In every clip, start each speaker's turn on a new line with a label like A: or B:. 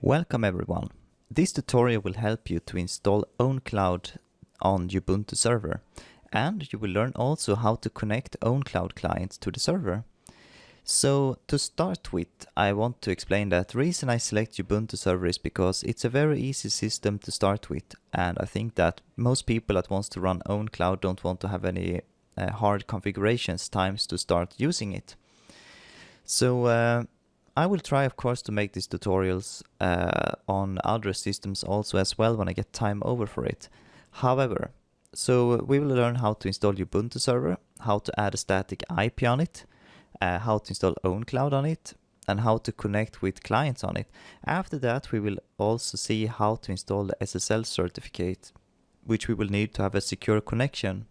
A: Welcome everyone. This tutorial will help you to install OwnCloud on Ubuntu server, and you will learn also how to connect OwnCloud clients to the server. So to start with, I want to explain that the reason I select Ubuntu server is because it's a very easy system to start with, and I think that most people that wants to run OwnCloud don't want to have any hard configurations times to start using it. So I will try, of course, to make these tutorials on other systems also as well when I get time over for it. However, so we will learn how to install Ubuntu server, how to add a static IP on it, how to install OwnCloud on it, and how to connect with clients on it. After that, we will also see how to install the SSL certificate, which we will need to have a secure connection.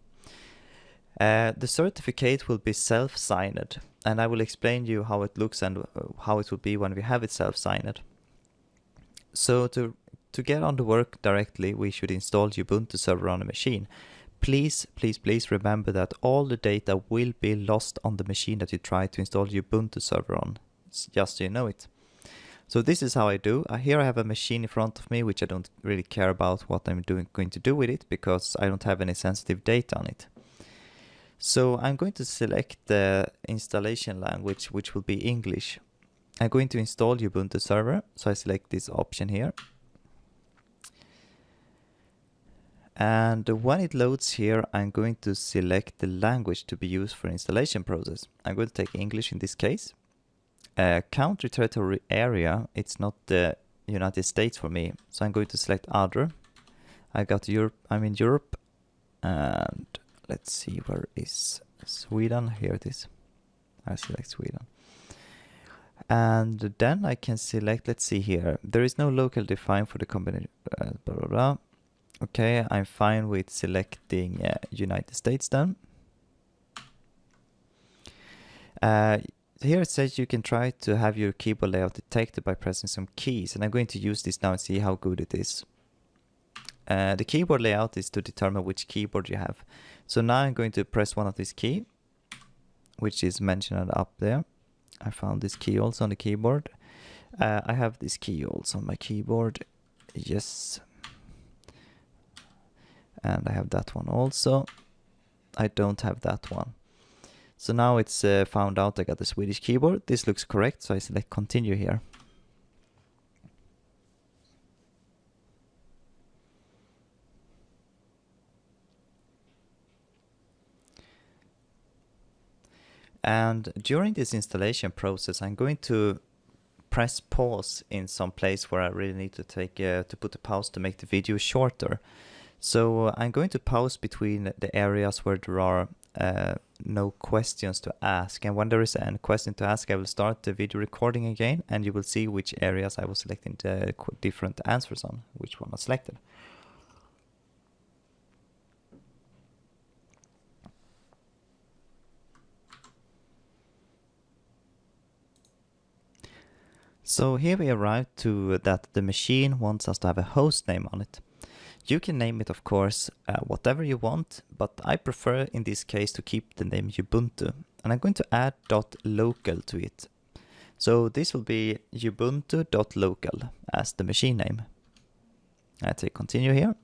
A: The certificate will be self-signed, and I will explain you how it looks and how it will be when we have it self-signed. So to get on the work directly, we should install Ubuntu server on a machine. Please remember that all the data will be lost on the machine that you try to install Ubuntu server on, just so you know it. So this is how I do. Here I have a machine in front of me, which I don't really care about what I'm going to do with it, because I don't have any sensitive data on it. So I'm going to select the installation language, which will be English. I'm going to install Ubuntu server, so I select this option here. And when it loads here, I'm going to select the language to be used for installation process. I'm going to take English in this case. Country territory area, it's not the United States for me, so I'm going to select other. I got Europe, I'm in Europe, and let's see, where is Sweden? Here it is. I select Sweden. And then I can select, let's see here, there is no local defined for the company, blah, blah, blah. Okay, I'm fine with selecting United States then. Here it says you can try to have your keyboard layout detected by pressing some keys, and I'm going to use this now and see how good it is. The keyboard layout is to determine which keyboard you have. So now I'm going to press one of these keys, which is mentioned up there. I found this key also on the keyboard. I have this key also on my keyboard. Yes. And I have that one also. I don't have that one. So now it's found out I got the Swedish keyboard. This looks correct, so I select continue here. And during this installation process, I'm going to press pause in some place where I really need to take to put a pause to make the video shorter. So I'm going to pause between the areas where there are no questions to ask. And when there is a question to ask, I will start the video recording again, and you will see which areas I was selecting the different answers on, which one I selected. So here we arrive to that the machine wants us to have a host name on it. You can name it, of course, whatever you want, but I prefer in this case to keep the name Ubuntu, and I'm going to add .local to it. So this will be ubuntu.local as the machine name. I take continue here.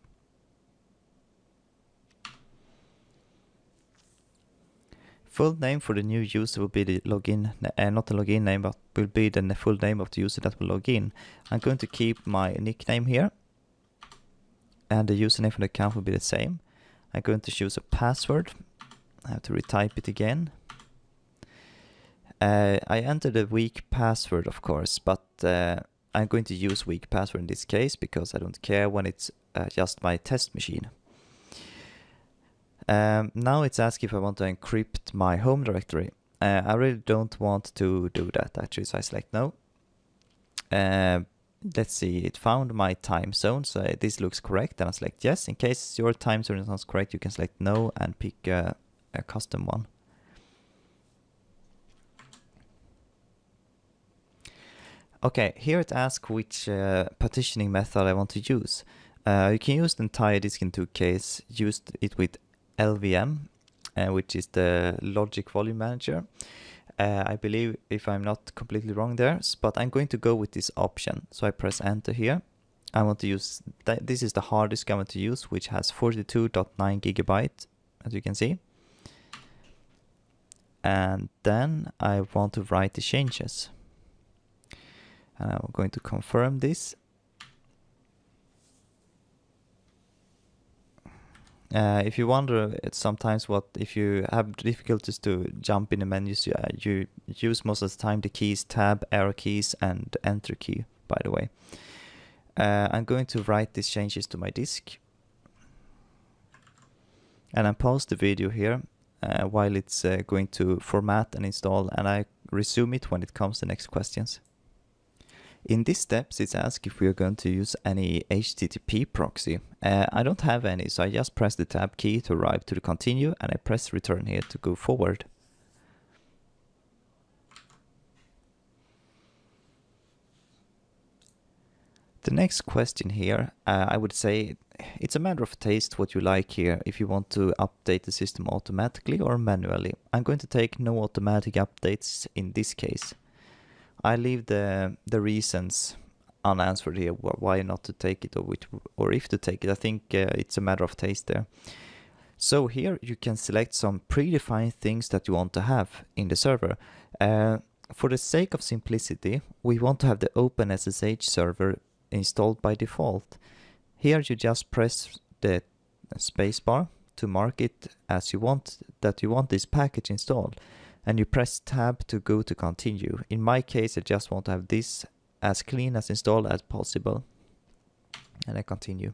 A: Full name for the new user will be the login, not the login name, but will be the full name of the user that will log in. I'm going to keep my nickname here, and the username for the account will be the same. I'm going to choose a password. I have to retype it again. I entered a weak password, of course, but I'm going to use weak password in this case because I don't care when it's just my test machine. Now it's asking if I want to encrypt my home directory. I really don't want to do that actually, so I select no. Let's see, it found my time zone, so this looks correct, and I select yes. In case your time zone is not correct, you can select no and pick a custom one. Okay, here it asks which partitioning method I want to use. You can use the entire disk in two cases. Use it with LVM, which is the Logic Volume Manager. I believe, if I'm not completely wrong there, but I'm going to go with this option. So I press enter here. I want to use, this is the hard disk I want to use, which has 42.9 gigabyte, as you can see. And then I want to write the changes. And I'm going to confirm this. If you wonder sometimes if you have difficulties to jump in the menus, you use most of the time the keys tab, arrow keys, and enter key, by the way. I'm going to write these changes to my disk. And I pause the video here while it's going to format and install, and I resume it when it comes to next questions. In these steps, it's asked if we are going to use any HTTP proxy. I don't have any, so I just press the tab key to arrive to the continue, and I press return here to go forward. The next question here, I would say it's a matter of taste what you like here, if you want to update the system automatically or manually. I'm going to take no automatic updates in this case. I leave the reasons unanswered here, why not to take it or if to take it. I think it's a matter of taste there. So here you can select some predefined things that you want to have in the server. For the sake of simplicity, we want to have the OpenSSH server installed by default. Here you just press the spacebar to mark it as you want this package installed, and you press tab to go to continue. In my case, I just want to have this as clean as installed as possible, and I continue.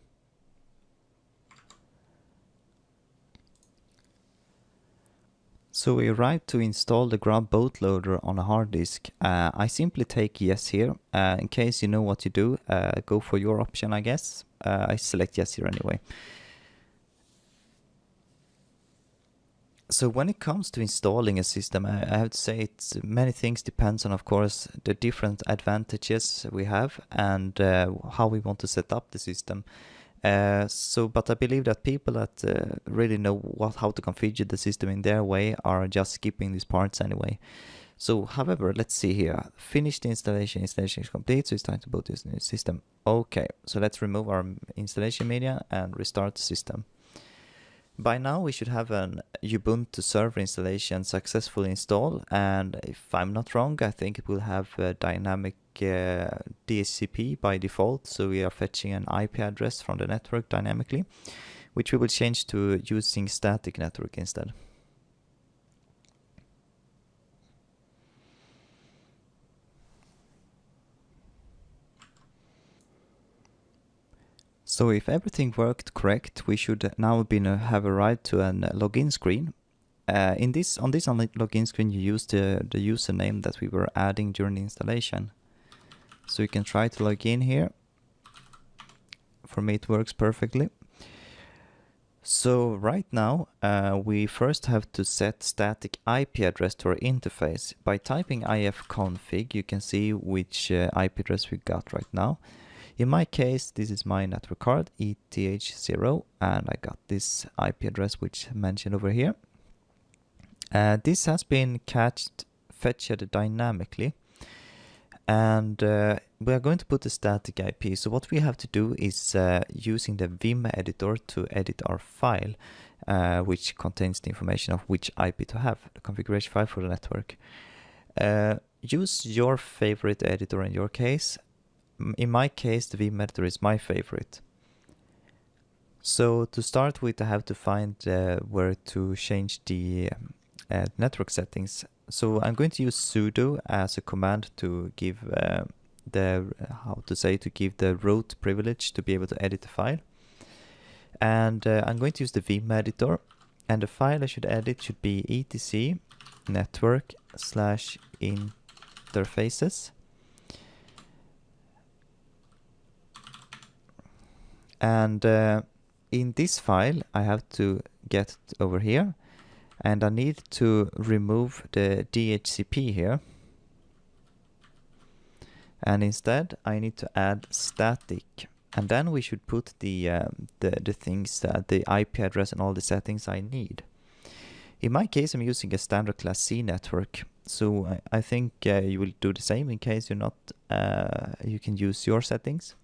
A: So we arrived to install the Grub bootloader on a hard disk. I simply take yes here. In case you know what you do, go for your option, I guess. I select yes here anyway. So when it comes to installing a system, I have to say many things depends on, of course, the different advantages we have and how we want to set up the system. But I believe that people that really know how to configure the system in their way are just skipping these parts anyway. So, however, let's see here. Finish the installation. Installation is complete, so it's time to boot this new system. Okay, so let's remove our installation media and restart the system. By now we should have an Ubuntu server installation successfully installed, and if I'm not wrong, I think it will have a dynamic DHCP by default, so we are fetching an IP address from the network dynamically, which we will change to using static network instead. So if everything worked correct, we should now have arrived to a login screen. On this login screen, you use the username that we were adding during the installation. So you can try to log in here. For me, it works perfectly. So right now, we first have to set static IP address to our interface. By typing ifconfig, you can see which IP address we got right now. In my case, this is my network card, ETH0, and I got this IP address which is mentioned over here. This has been fetched dynamically, and we are going to put the static IP. So what we have to do is using the Vim editor to edit our file, which contains the information of which IP to have, the configuration file for the network. Use your favorite editor in your case. In my case, the Vim editor is my favorite. So to start with, I have to find where to change the network settings. So I'm going to use sudo as a command to give give the root privilege to be able to edit the file. And I'm going to use the Vim editor, and the file I should edit should be etc network/interfaces. And in this file, I have to get over here, and I need to remove the DHCP here. And instead, I need to add static, and then we should put the things, the IP address and all the settings I need. In my case, I'm using a standard class C network, so I think you will do the same in case you're not, you can use your settings.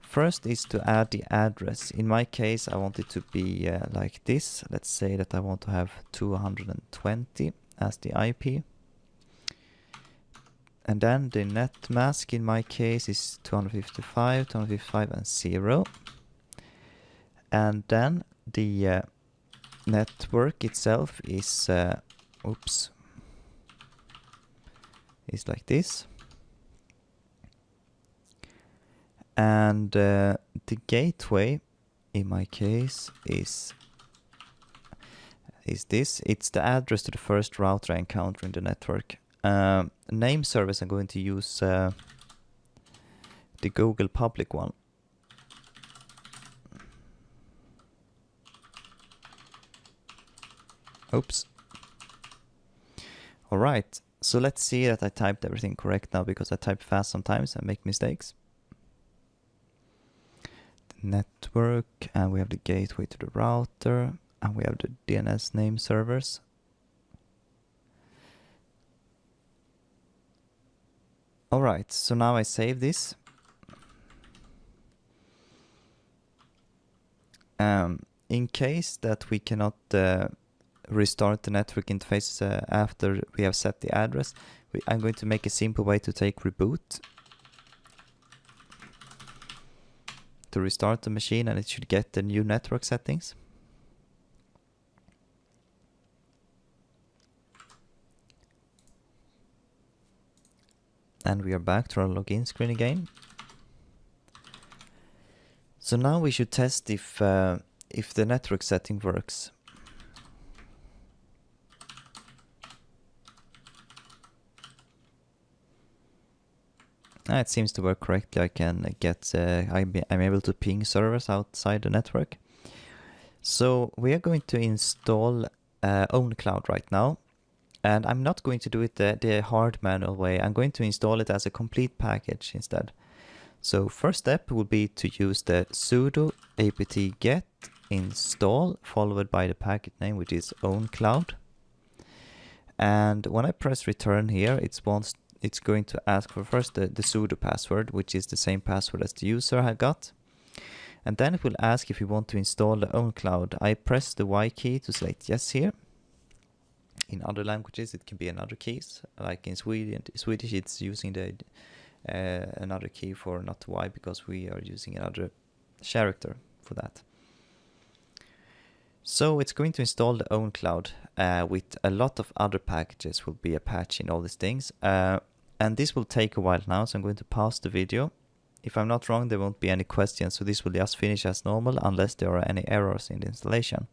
A: First is to add the address. In my case, I want it to be like this. Let's say that I want to have 220 as the IP. And then the net mask in my case is 255, 255 and 0. And then the network itself is, is like this. And the gateway in my case is this. It's the address to the first router I encounter in the network. Name service, I'm going to use the Google public one. Oops. Alright, so let's see that I typed everything correct now, because I type fast sometimes and make mistakes. The network, and we have the gateway to the router, and we have the DNS name servers. Alright, so now I save this. In case that we cannot restart the network interface after we have set the address, I'm going to make a simple way to take reboot to restart the machine, and it should get the new network settings. And we are back to our login screen again. So now we should test if the network setting works. It seems to work correctly. I can get, I'm able to ping servers outside the network. So we are going to install OwnCloud right now. And I'm not going to do it the hard manual way. I'm going to install it as a complete package instead. So first step will be to use the sudo apt-get install followed by the package name, which is OwnCloud. And when I press return here, it's going to ask for first the sudo password, which is the same password as the user had got. And then it will ask if you want to install the OwnCloud. I press the Y key to select yes here. In other languages, it can be another keys. Like in Swedish, it's using the another key for not Y, because we are using another character for that. So it's going to install the OwnCloud with a lot of other packages. Will be Apache and all these things. And this will take a while now, so I'm going to pause the video. If I'm not wrong, there won't be any questions, so this will just finish as normal unless there are any errors in the installation.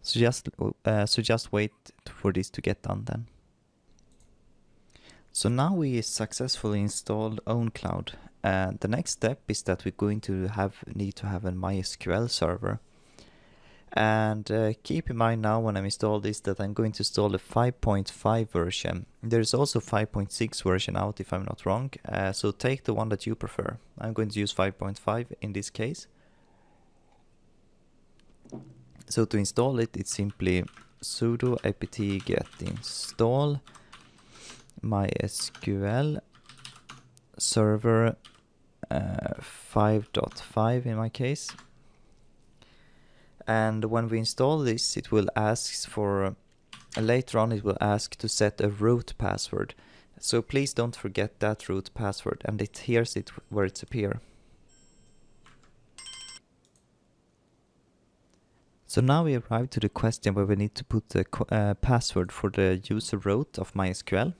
A: So just wait for this to get done then. So now we successfully installed OwnCloud. The next step is that we're going to need to have a MySQL server. And keep in mind now when I install this that I'm going to install the 5.5 version. There's also 5.6 version out if I'm not wrong. So take the one that you prefer. I'm going to use 5.5 in this case. So to install it, it's simply sudo apt-get install MySQL server 5.5 in my case. And when we install this, it will ask for, later on it will ask to set a root password. So please don't forget that root password, and here's it where it's appear. So now we arrive to the question where we need to put the password for the user root of MySQL.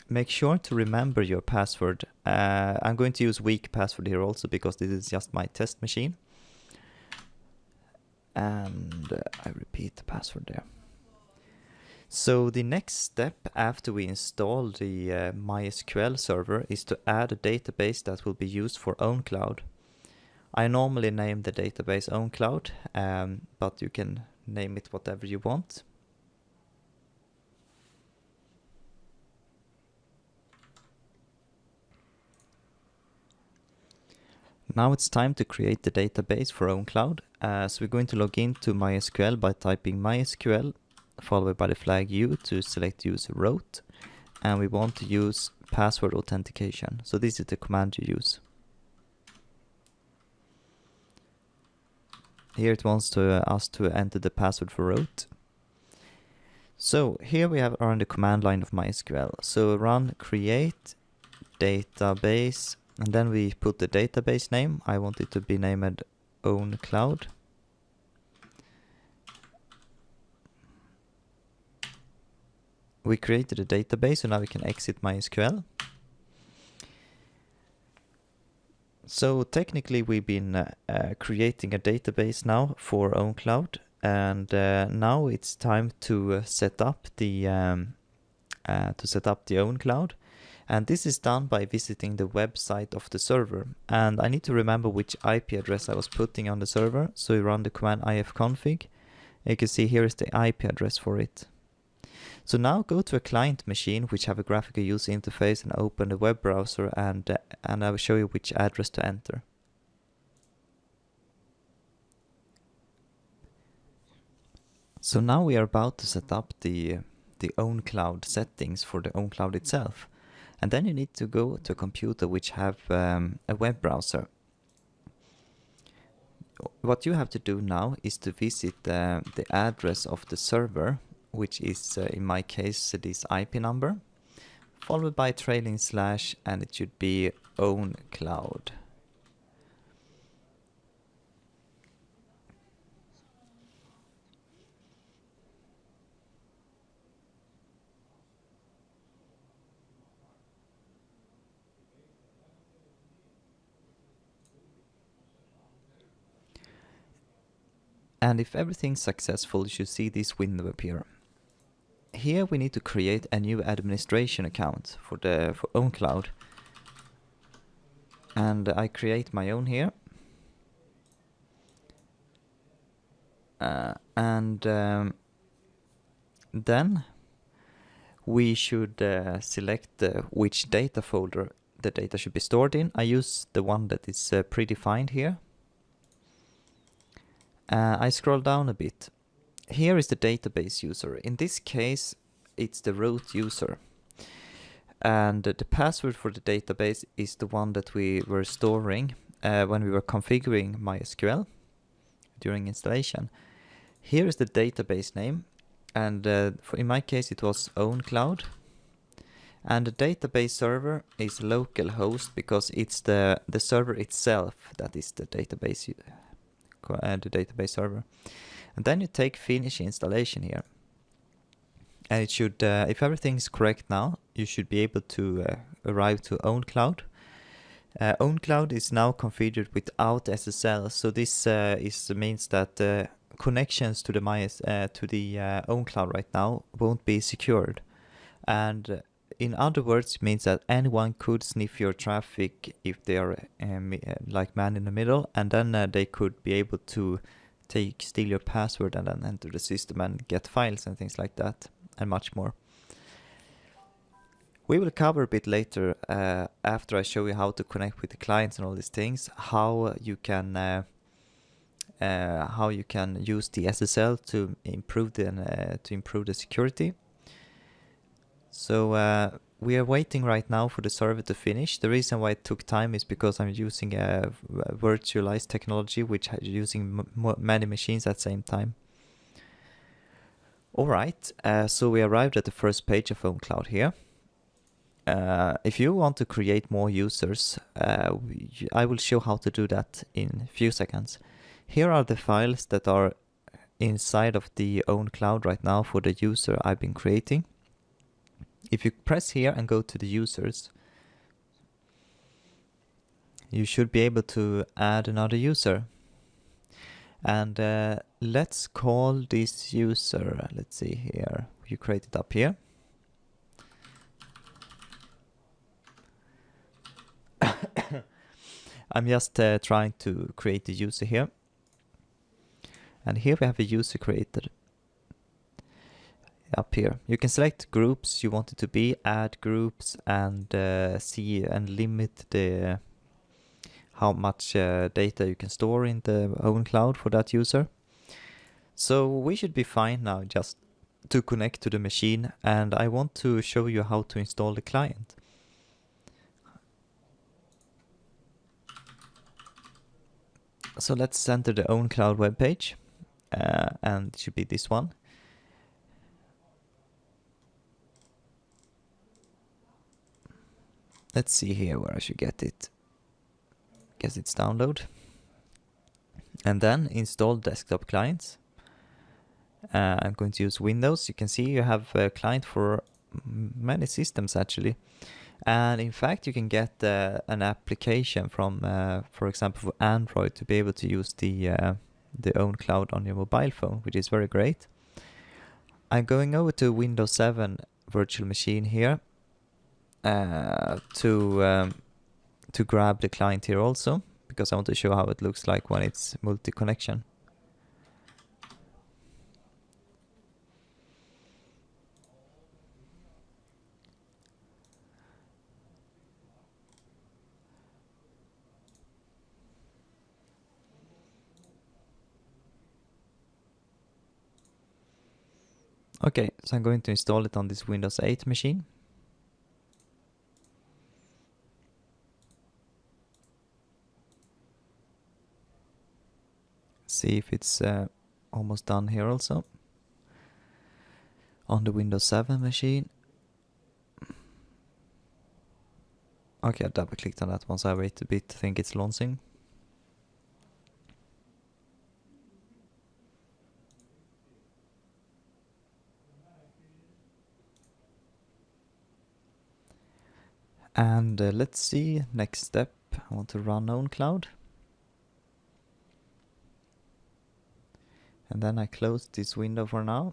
A: Make sure to remember your password. I'm going to use weak password here also because this is just my test machine. And I repeat the password there. So the next step after we install the MySQL server is to add a database that will be used for OwnCloud. I normally name the database OwnCloud, but you can name it whatever you want. Now it's time to create the database for OwnCloud. So we're going to log into MySQL by typing MySQL followed by the flag U to select user root, and we want to use password authentication. So this is the command you use. Here it wants us to enter the password for root. So here we are on the command line of MySQL. So run create database, and then we put the database name. I want it to be named OwnCloud. We created a database, so now we can exit MySQL. So technically we've been creating a database now for OwnCloud, and now it's time to set up the OwnCloud. And this is done by visiting the website of the server. And I need to remember which IP address I was putting on the server. So you run the command ifconfig. You can see here is the IP address for it. So now go to a client machine which have a graphical user interface and open the web browser, and I will show you which address to enter. So now we are about to set up the OwnCloud settings for the OwnCloud itself. And then you need to go to a computer which have a web browser. What you have to do now is to visit the address of the server, which is in my case this IP number, followed by trailing slash, and it should be OwnCloud. And if everything's successful, you should see this window appear. Here we need to create a new administration account for OwnCloud. And I create my own here. Then we should select which data folder the data should be stored in. I use the one that is predefined here. I scroll down a bit. Here is the database user. In this case, it's the root user. And the password for the database is the one that we were storing when we were configuring MySQL during installation. Here is the database name, and in my case it was OwnCloud. And the database server is localhost because it's the server itself that is the database server. And then you take finish installation here, and it should, if everything is correct now, you should be able to arrive to OwnCloud. OwnCloud is now configured without SSL, so this means that connections to the OwnCloud right now won't be secured. And in other words, it means that anyone could sniff your traffic if they are like man in the middle, and then they could be able to steal your password and then enter the system and get files and things like that, and much more. We will cover a bit later after I show you how to connect with the clients and all these things, how you can use the SSL to improve the security. So we are waiting right now for the server to finish. The reason why it took time is because I'm using a virtualized technology which is using many machines at the same time. Alright, so we arrived at the first page of OwnCloud here. If you want to create more users, I will show how to do that in a few seconds. Here are the files that are inside of the OwnCloud right now for the user I've been creating. If you press here and go to the users, you should be able to add another user. And let's call this user, let's see here, you create it up here. I'm just trying to create the user here. And here we have a user created. Up here you can select groups you want it to be, add groups, and see and limit the how much data you can store in the OwnCloud for that user. So we should be fine now just to connect to the machine, and I want to show you how to install the client. So let's enter the OwnCloud webpage, and it should be this one. Let's see here where I should get it. Guess it's download. And then install desktop clients. I'm going to use Windows. You can see you have a client for many systems actually. And in fact, you can get an application from, for example, for Android to be able to use the OwnCloud on your mobile phone, which is very great. I'm going over to Windows 7 virtual machine here to grab the client here also, because I want to show how it looks like when it's multi-connection. Okay, so I'm going to install it on this Windows 8 machine. See if it's almost done here also. On the Windows 7 machine. Okay, I double clicked on that one, so I wait a bit to think it's launching. And let's see, next step, I want to run OwnCloud. And then I close this window for now.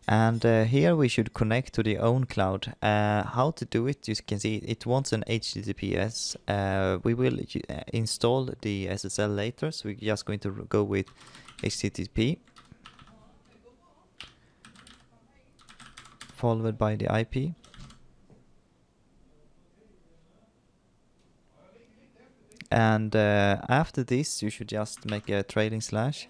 A: And here we should connect to the OwnCloud. How to do it, you can see it wants an HTTPS. We will install the SSL later, so we're just going to go with HTTP. Followed by the IP. And after this, you should just make a trailing slash.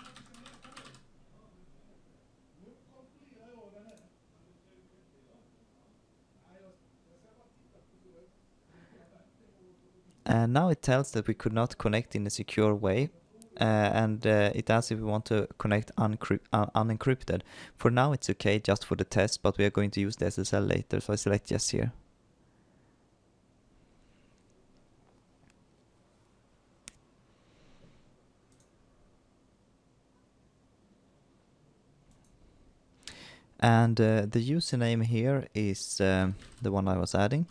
A: And now it tells that we could not connect in a secure way. And it asks if we want to connect unencrypted. For now it's okay just for the test, but we are going to use the SSL later, so I select yes here. And the username here is the one I was adding.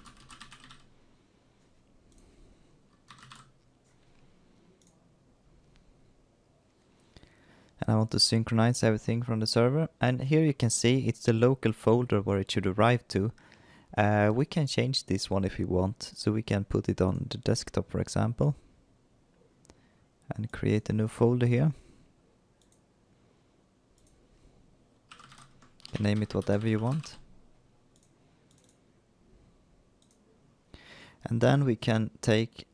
A: And I want to synchronize everything from the server. And here you can see it's the local folder where it should arrive to. We can change this one if we want. So we can put it on the desktop, for example. And create a new folder here. You can name it whatever you want. And then we can take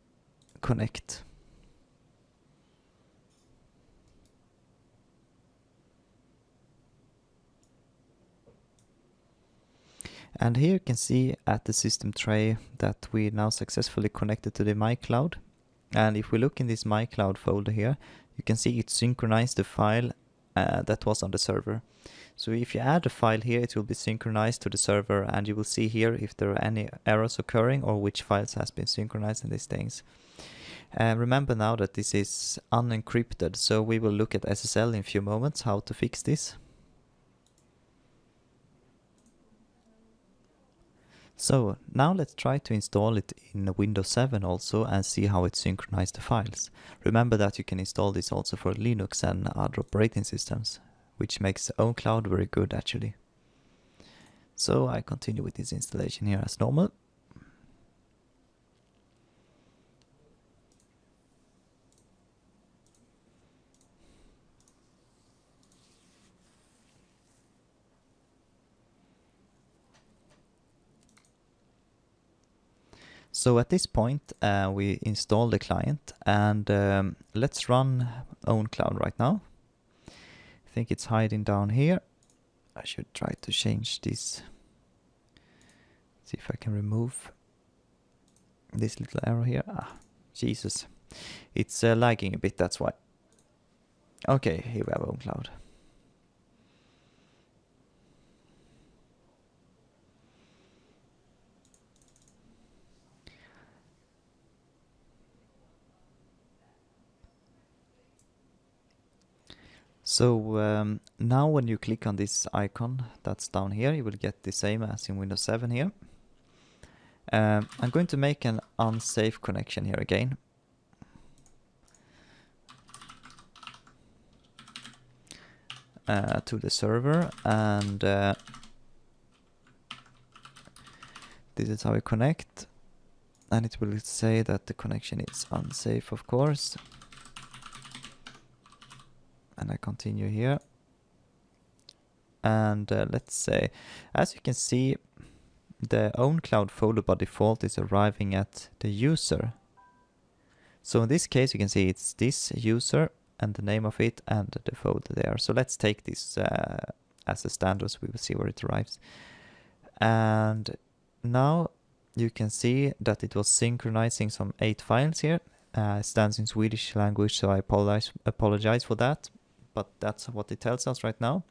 A: connect. And here you can see at the system tray that we now successfully connected to the MyCloud. And if we look in this MyCloud folder here, you can see it synchronized the file that was on the server. So if you add a file here, it will be synchronized to the server, and you will see here if there are any errors occurring or which files has been synchronized and these things. Remember now that this is unencrypted, so we will look at SSL in a few moments, how to fix this. So now let's try to install it in Windows 7 also and see how it synchronizes the files. Remember that you can install this also for Linux and other operating systems, which makes OwnCloud very good actually. So I continue with this installation here as normal. So at this point, we install the client, and let's run OwnCloud right now. I think it's hiding down here. I should try to change this. See if I can remove this little arrow here. Ah, Jesus. It's lagging a bit, that's why. Okay, here we have OwnCloud. So now when you click on this icon that's down here, you will get the same as in Windows 7 here. I'm going to make an unsafe connection here again. To the server, and this is how we connect, and it will say that the connection is unsafe, of course. And I continue here, and let's say, as you can see, the OwnCloud folder by default is arriving at the user. So in this case you can see it's this user and the name of it and the folder there. So let's take this as a standard, so we will see where it arrives. And now you can see that it was synchronizing some 8 files here. It stands in Swedish language, so I apologize for that, but that's what it tells us right now.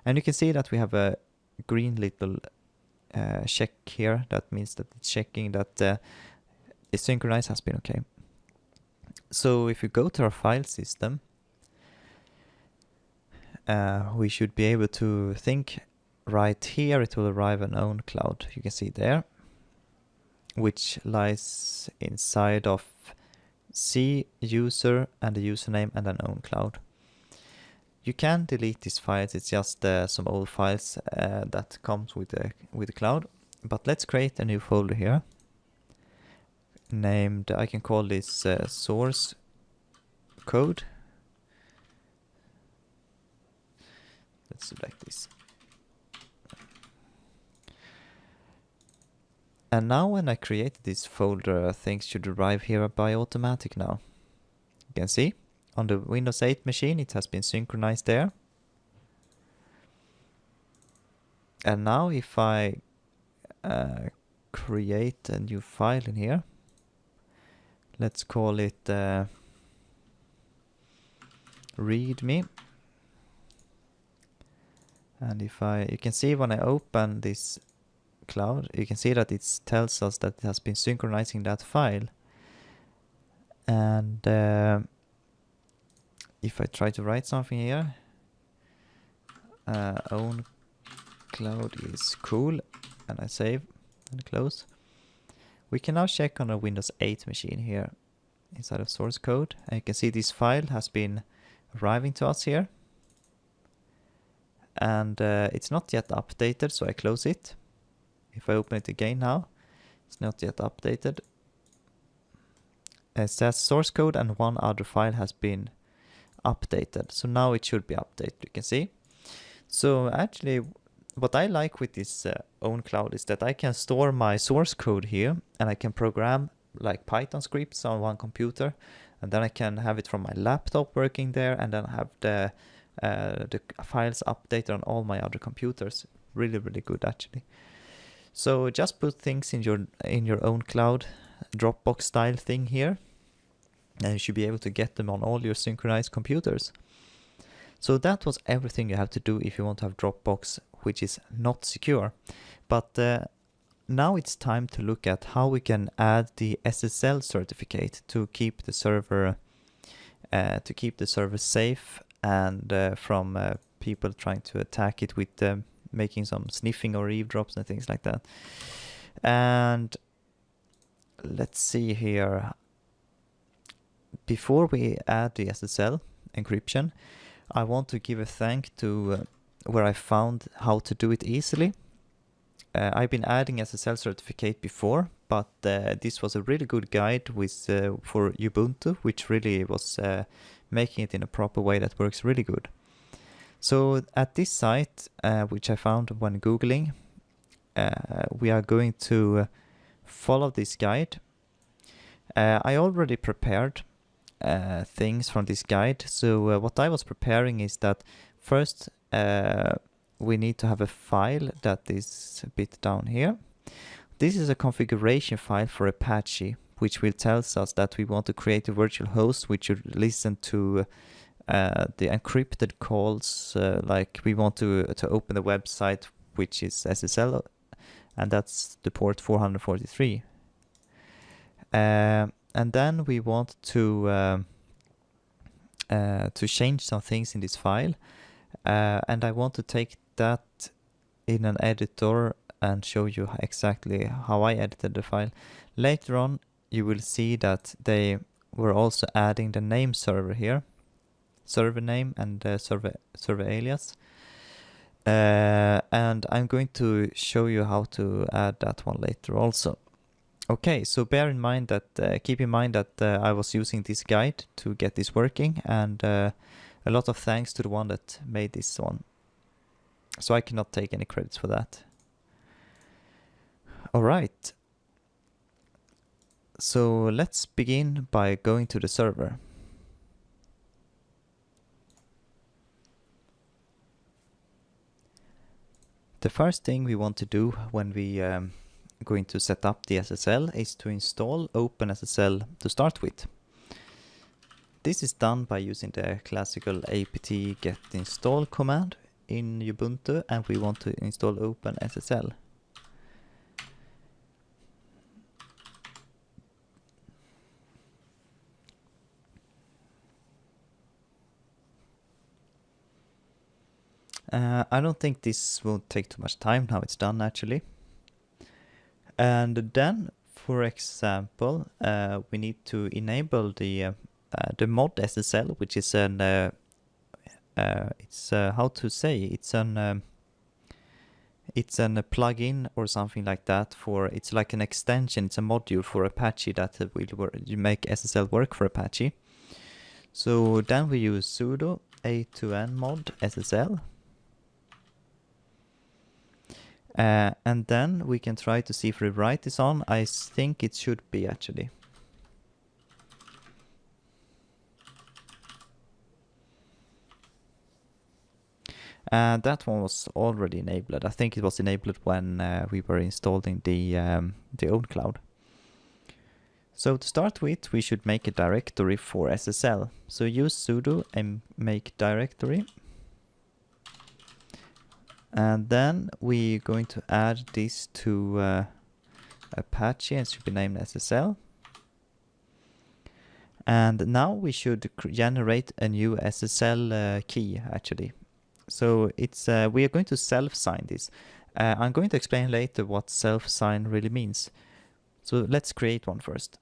A: And you can see that we have a green little check here. That means that it's checking that the synchronize has been okay. So if you go to our file system, we should be able to think right here. It will arrive an OwnCloud. You can see there, which lies inside of C user and the username and an OwnCloud. You can delete these files. It's just some old files that comes with the cloud. But let's create a new folder here. Named, I can call this source code. Let's select this. And now when I create this folder, things should arrive here by automatic now. You can see on the Windows 8 machine it has been synchronized there. And now if I create a new file in here, let's call it readme. And if you can see when I open this cloud, you can see that it tells us that it has been synchronizing that file. And if I try to write something here, OwnCloud is cool, and I save and close. We can now check on a Windows 8 machine here inside of source code, and you can see this file has been arriving to us here. And it's not yet updated, so I close it. If I open it again now, it's not yet updated. It says source code and one other file has been updated. So now it should be updated, you can see. So actually, what I like with this OwnCloud is that I can store my source code here, and I can program like Python scripts on one computer, and then I can have it from my laptop working there, and then have the files updated on all my other computers. Really good actually. So just put things in your OwnCloud Dropbox style thing here, and you should be able to get them on all your synchronized computers. So that was everything you have to do if you want to have Dropbox which is not secure. But now it's time to look at how we can add the SSL certificate to keep the server safe and from people trying to attack it with making some sniffing or eavesdrops and things like that. And let's see here. Before we add the SSL encryption, I want to give a thank to where I found how to do it easily. I've been adding SSL certificate before, but this was a really good guide with for Ubuntu, which really was making it in a proper way that works really good. So at this site, which I found when Googling, we are going to follow this guide. I already prepared things from this guide. So what I was preparing is that first we need to have a file that is a bit down here. This is a configuration file for Apache, which will tell us that we want to create a virtual host which should listen to the encrypted calls, like we want to open the website, which is SSL, and that's the port 443. And then we want to change some things in this file, and I want to take that in an editor and show you exactly how I edited the file. Later on, you will see that they were also adding the name server here, server name and server alias. And I'm going to show you how to add that one later also. Okay, so bear in mind that, keep in mind that I was using this guide to get this working, and a lot of thanks to the one that made this one. So I cannot take any credits for that. Alright. So let's begin by going to the server. The first thing we want to do when we going to set up the SSL is to install OpenSSL to start with. This is done by using the classical apt get install command in Ubuntu, and we want to install OpenSSL. I don't think this will take too much time. Now it's done actually. And then, for example, we need to enable the mod SSL, which is an it's how to say, it's an plugin or something like that for, it's like an extension, it's a module for Apache that will make SSL work for Apache. So then we use sudo a2n mod SSL. And then we can try to see if rewrite is on. I think it should be actually. That one was already enabled. I think it was enabled when we were installing the OwnCloud. So to start with, we should make a directory for SSL. So use sudo and make directory. And then we're going to add this to Apache, and it should be named SSL. And now we should generate a new SSL key actually. So it's we are going to self-sign this. I'm going to explain later what self-sign really means. So let's create one first.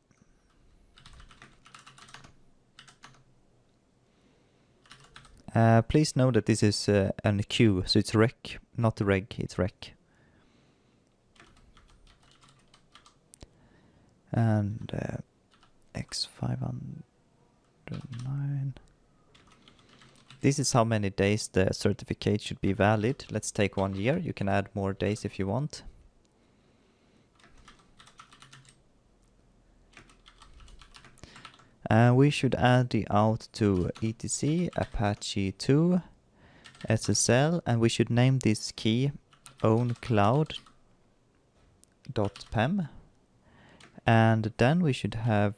A: Please know that this is an queue, so it's rec, not reg, it's rec. And X509. This is how many days the certificate should be valid. Let's take 1 year. You can add more days if you want. We should add the out to etc apache 2 SSL, and we should name this key OwnCloud.pem, and then we should have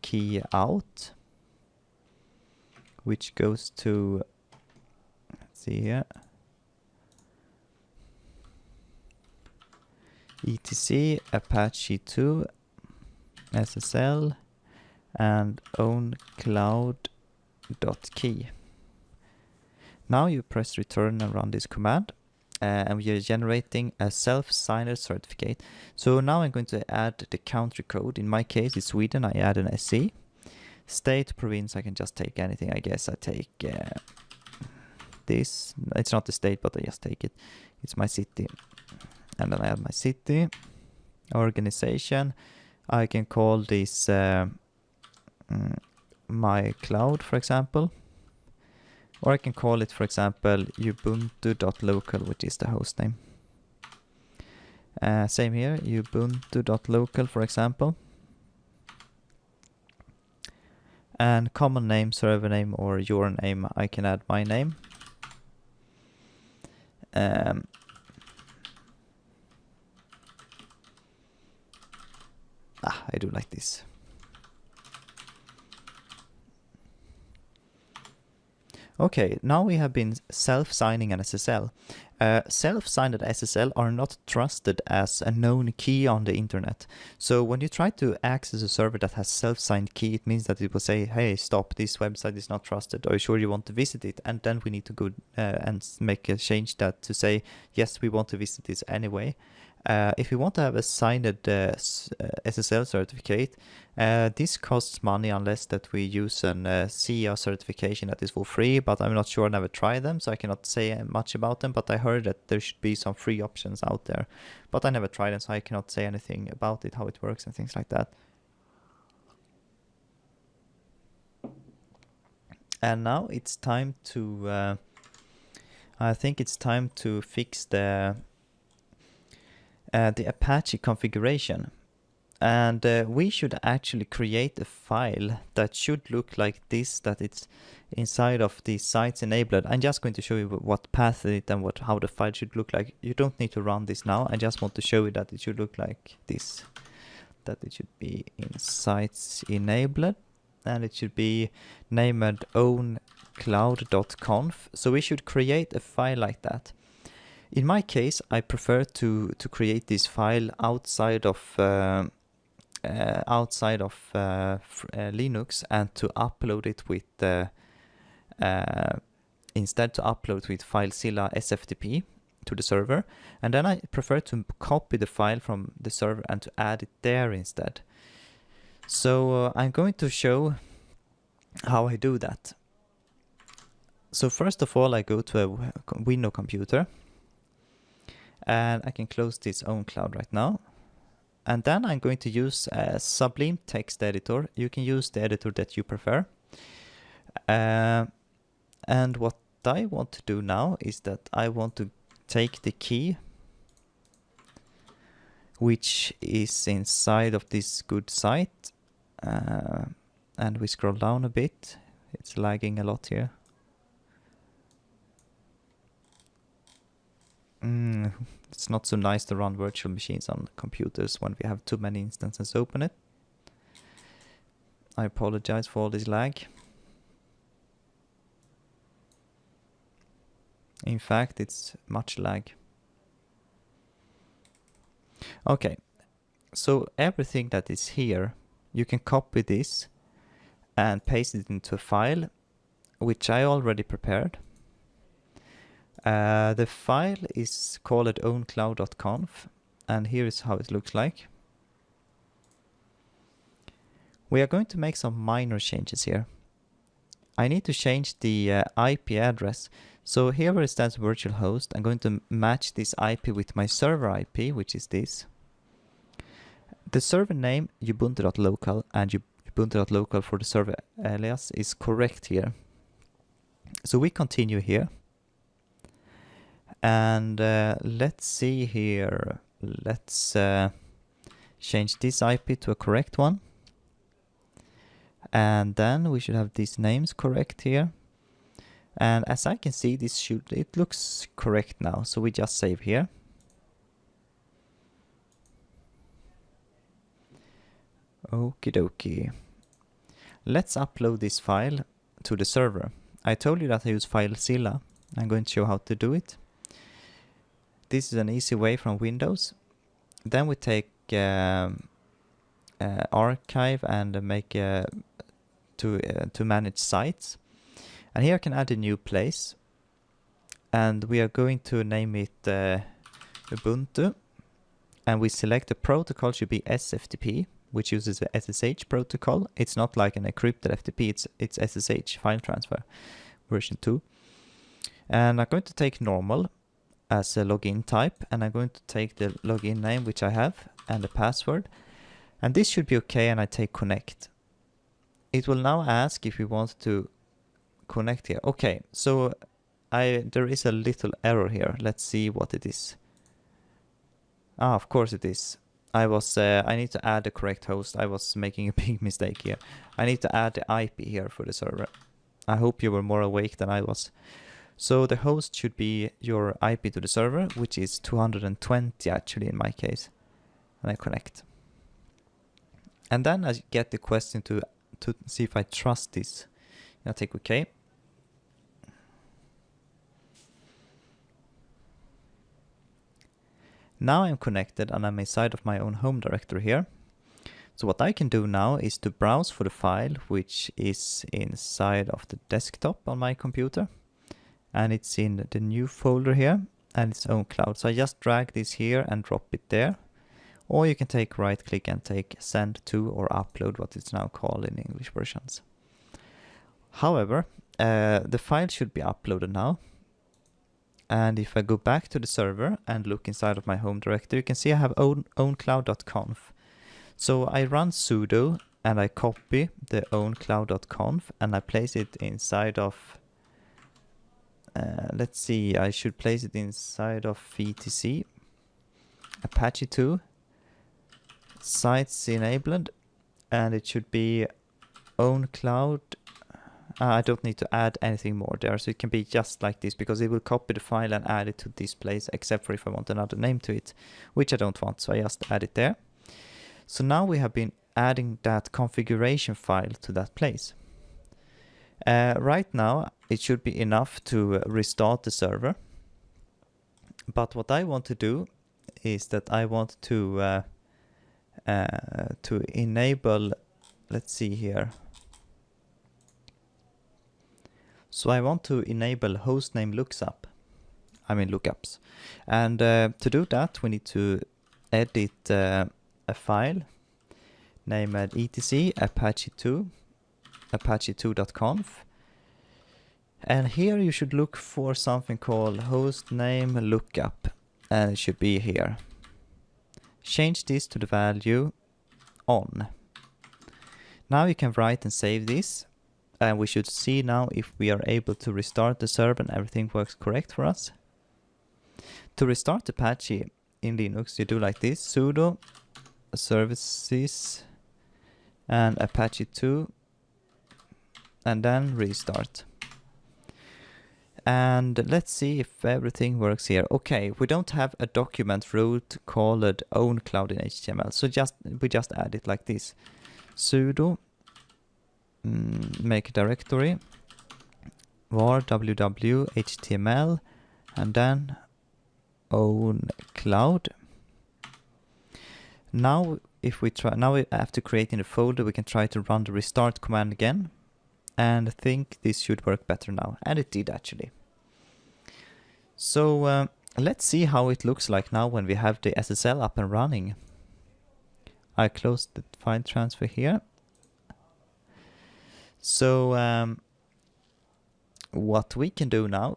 A: key out, which goes to, let's see here, etc apache 2 SSL and OwnCloud.key. Now you press return and run this command, and we are generating a self-signer certificate. So now I'm going to add the country code. In my case, it's Sweden. I add an SC. State, province, I can just take anything. I guess I take this. It's not the state, but I just take it. It's my city. And then I add my city. Organization. I can call this my cloud, for example, or I can call it, for example, ubuntu.local, which is the host name. Same here, ubuntu.local for example. And common name, server name, or your name, I can add my name. I do like this. Okay, now we have been self-signing an SSL. Self-signed SSL are not trusted as a known key on the internet. So when you try to access a server that has self-signed key, it means that it will say, hey, stop, this website is not trusted. Are you sure you want to visit it? And then we need to go and make a change that to say, yes, we want to visit this anyway. If you want to have a signed SSL certificate, this costs money unless that we use an CIA certification that is for free, but I'm not sure, I never tried them, so I cannot say much about them, but I heard that there should be some free options out there, but I never tried them, so I cannot say anything about it, how it works and things like that. And now it's time to, I think it's time to fix the Apache configuration, and we should actually create a file that should look like this, that it's inside of the sites enabled. I'm just going to show you what path it and how the file should look like. You don't need to run this now, I just want to show you that it should look like this, that it should be in sites enabled, and it should be named OwnCloud.conf. So we should create a file like that. In my case, I prefer to create this file outside of Linux, and to upload it with instead to upload with FileZilla SFTP to the server, and then I prefer to copy the file from the server and to add it there instead. So I'm going to show how I do that. So first of all, I go to a Windows computer. And I can close this OwnCloud right now. And then I'm going to use a Sublime text editor. You can use the editor that you prefer. And what I want to do now is that I want to take the key, which is inside of this good site. And we scroll down a bit. It's lagging a lot here. It's not so nice to run virtual machines on computers when we have too many instances open it. I apologize for all this lag. In fact, it's much lag. Okay, so everything that is here, you can copy this and paste it into a file, which I already prepared. The file is called OwnCloud.conf, and here is how it looks like. We are going to make some minor changes here. I need to change the IP address. So here where it stands virtual host, I'm going to match this IP with my server IP, which is this. The server name ubuntu.local and ubuntu.local for the server alias is correct here. So we continue here. And let's see here, let's change this IP to a correct one. And then we should have these names correct here. And as I can see, it looks correct now. So we just save here. Okie dokie. Let's upload this file to the server. I told you that I use FileZilla. I'm going to show how to do it. This is an easy way from Windows. Then we take archive and make to manage sites. And here I can add a new place. And we are going to name it Ubuntu. And we select the protocol should be SFTP, which uses the SSH protocol. It's not like an encrypted FTP, it's SSH, file transfer, version 2. And I'm going to take normal as a login type, and I'm going to take the login name which I have and the password, and this should be okay, and I take connect. It will now ask if we want to connect here. Okay, so there is a little error here. Let's see what it is. Ah, of course it is. I need to add the correct host. I was making a big mistake here. I need to add the IP here for the server. I hope you were more awake than I was. So the host should be your IP to the server, which is 220 actually in my case. And I connect. And then I get the question to see if I trust this. I take OK. Now I'm connected and I'm inside of my own home directory here. So what I can do now is to browse for the file which is inside of the desktop on my computer. And it's in the new folder here and it's OwnCloud. So I just drag this here and drop it there. Or you can take right click and take send to or upload, what it's now called in English versions. However, the file should be uploaded now. And if I go back to the server and look inside of my home directory, you can see I have owncloud.conf. So I run sudo and I copy the owncloud.conf and I place it inside of, let's see, I should place it inside of etc, Apache 2, sites enabled, and it should be OwnCloud. I don't need to add anything more there, so it can be just like this because it will copy the file and add it to this place, except for if I want another name to it, which I don't want, so I just add it there. So now we have been adding that configuration file to that place. Right now it should be enough to restart the server, but what I want to do is that I want to enable, let's see here. So I want to enable hostname lookups. And to do that, we need to edit a file named etc apache2 apache2.conf. And here you should look for something called hostname lookup, and it should be here. Change this to the value on. Now you can write and save this. And we should see now if we are able to restart the server and everything works correct for us. To restart Apache in Linux, you do like this: sudo services and Apache 2 and then restart. And let's see if everything works here. Okay, we don't have a document root called OwnCloud in HTML, so we just add it like this: sudo make a directory var www html and then OwnCloud. Now after creating the folder, we can try to run the restart command again, and I think this should work better now, and it did actually. So let's see how it looks like now when we have the SSL up and running. I closed the file transfer here. So what we can do now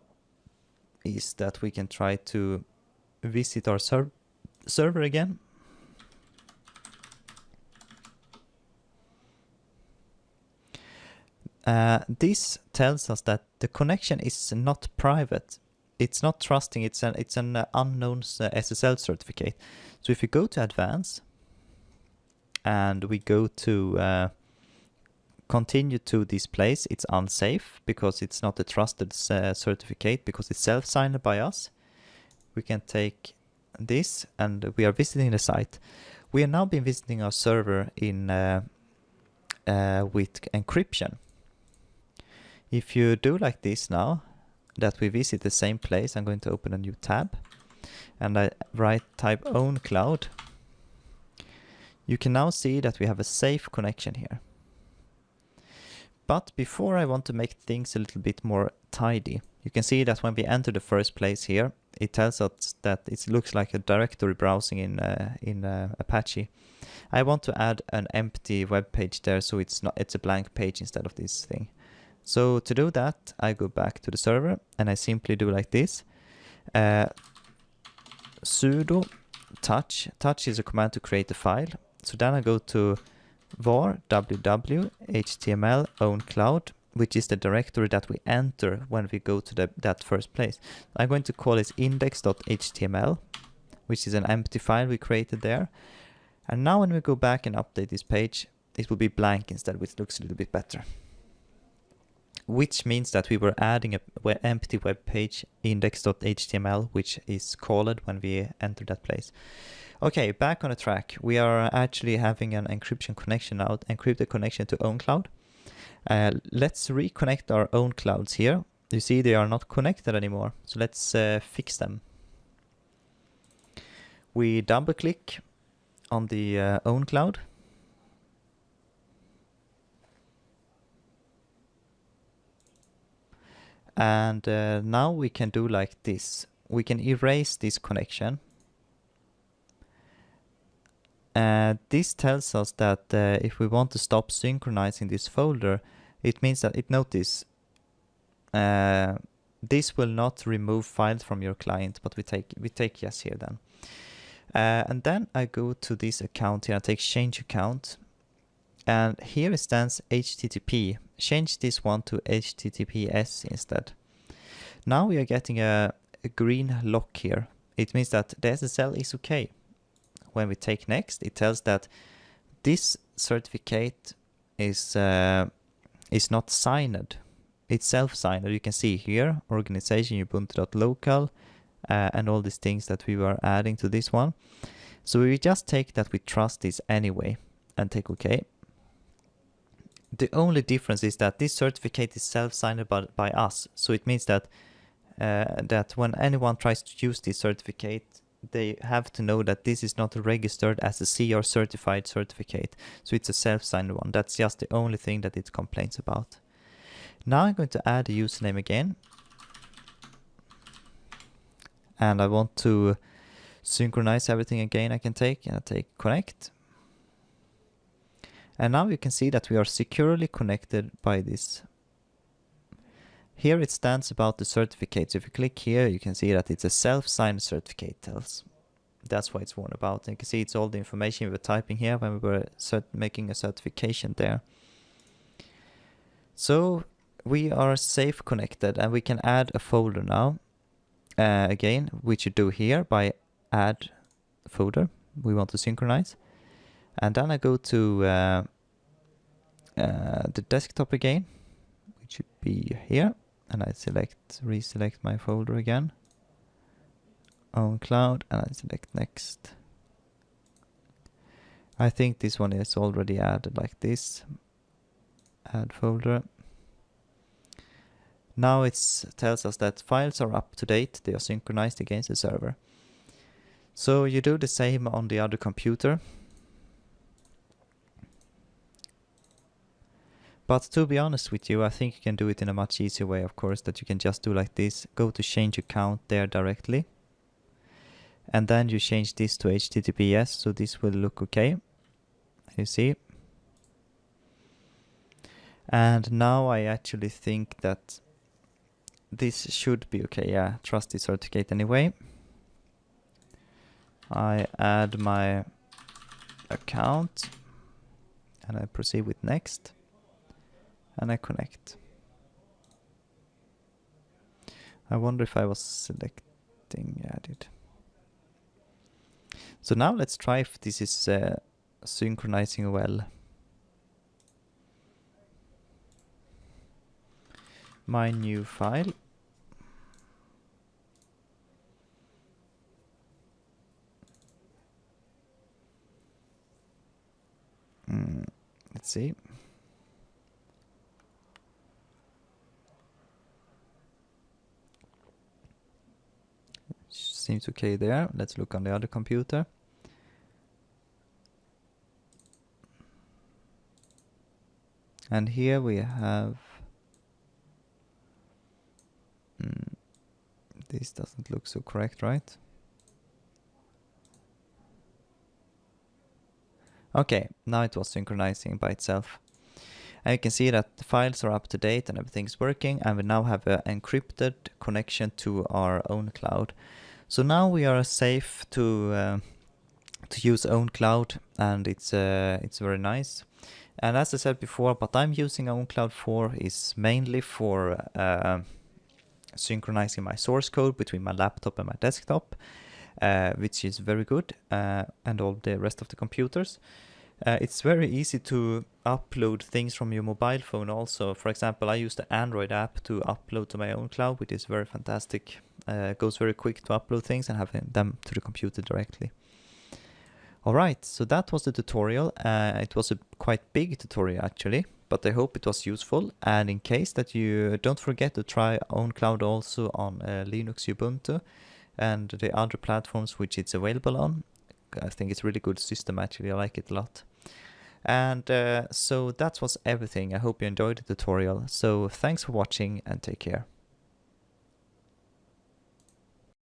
A: is that we can try to visit our server again. This tells us that the connection is not private. It's not trusting. It's an unknown SSL certificate. So if we go to advanced and we go to continue to this place, it's unsafe because it's not a trusted certificate because it's self-signed by us. We can take this and we are visiting the site. We have now been visiting our server in with encryption. If you do like this now, that we visit the same place, I'm going to open a new tab and I type OwnCloud. You can now see that we have a safe connection here. But before I want to make things a little bit more tidy, you can see that when we enter the first place here, it tells us that it looks like a directory browsing in Apache. I want to add an empty web page there, so it's a blank page instead of this thing. So to do that, I go back to the server and I simply do like this: sudo touch. Touch is a command to create a file. So then I go to var www html OwnCloud, which is the directory that we enter when we go to that first place. I'm going to call it index.html which is an empty file we created there. And now when we go back and update this page, it will be blank instead, which looks a little bit better. Which means that we were adding a empty web page, index.html, which is called when we enter that place. Okay, back on the track. We are actually having an encryption connection now, encrypted connection to OwnCloud. Let's reconnect our OwnClouds here. You see they are not connected anymore, so let's fix them. We double click on the OwnCloud. And now we can do like this. We can erase this connection. This tells us that if we want to stop synchronizing this folder, it means that notice this will not remove files from your client, but we take yes here then. And then I go to this account here, I take change account, and here it stands HTTP. Change this one to HTTPS instead. Now we are getting a green lock here. It means that the SSL is okay. When we take next, it tells that this certificate is not signed. It's self-signed. You can see here, organization ubuntu.local, and all these things that we were adding to this one. So we just take that we trust this anyway and take OK. The only difference is that this certificate is self-signed by us. So it means that that when anyone tries to use this certificate, they have to know that this is not registered as a CR certified certificate. So it's a self-signed one. That's just the only thing that it complains about. Now I'm going to add a username again. And I want to synchronize everything again. I take connect. And now you can see that we are securely connected by this. Here it stands about the certificate. So if you click here, you can see that it's a self-signed certificate. That's why it's warned about. And you can see it's all the information we were typing here when we were making a certification there. So we are safe connected, and we can add a folder now. Again, which you do here by add folder. We want to synchronize. And then I go to the desktop again, which should be here. And I reselect my folder again. OwnCloud, and I select next. I think this one is already added like this. Add folder. Now it tells us that files are up to date. They are synchronized against the server. So you do the same on the other computer. But to be honest with you, I think you can do it in a much easier way, of course, that you can just do like this. Go to change account there directly. And then you change this to HTTPS, so this will look okay. You see? And now I actually think that this should be okay. Yeah, trust this certificate anyway. I add my account and I proceed with next. And I connect. I wonder if I was selecting. Yeah, I did. So now let's try if this is synchronizing well. My new file. Let's see. Seems okay there. Let's look on the other computer. And here we have this doesn't look so correct, right? Okay, now it was synchronizing by itself. And you can see that the files are up to date and everything's working, and we now have an encrypted connection to our OwnCloud. So now we are safe to use OwnCloud, and it's very nice. And as I said before, what I'm using OwnCloud for is mainly for synchronizing my source code between my laptop and my desktop. which is very good, and all the rest of the computers. It's very easy to upload things from your mobile phone also. For example, I use the Android app to upload to my own cloud, which is very fantastic. Goes very quick to upload things and have them to the computer directly. Alright, so that was the tutorial. It was a quite big tutorial actually, but I hope it was useful. And in case that you don't forget to try OwnCloud also on Linux, Ubuntu, and the other platforms which it's available on. I think it's a really good system actually, I like it a lot. And so that was everything. I hope you enjoyed the tutorial. So thanks for watching and take care.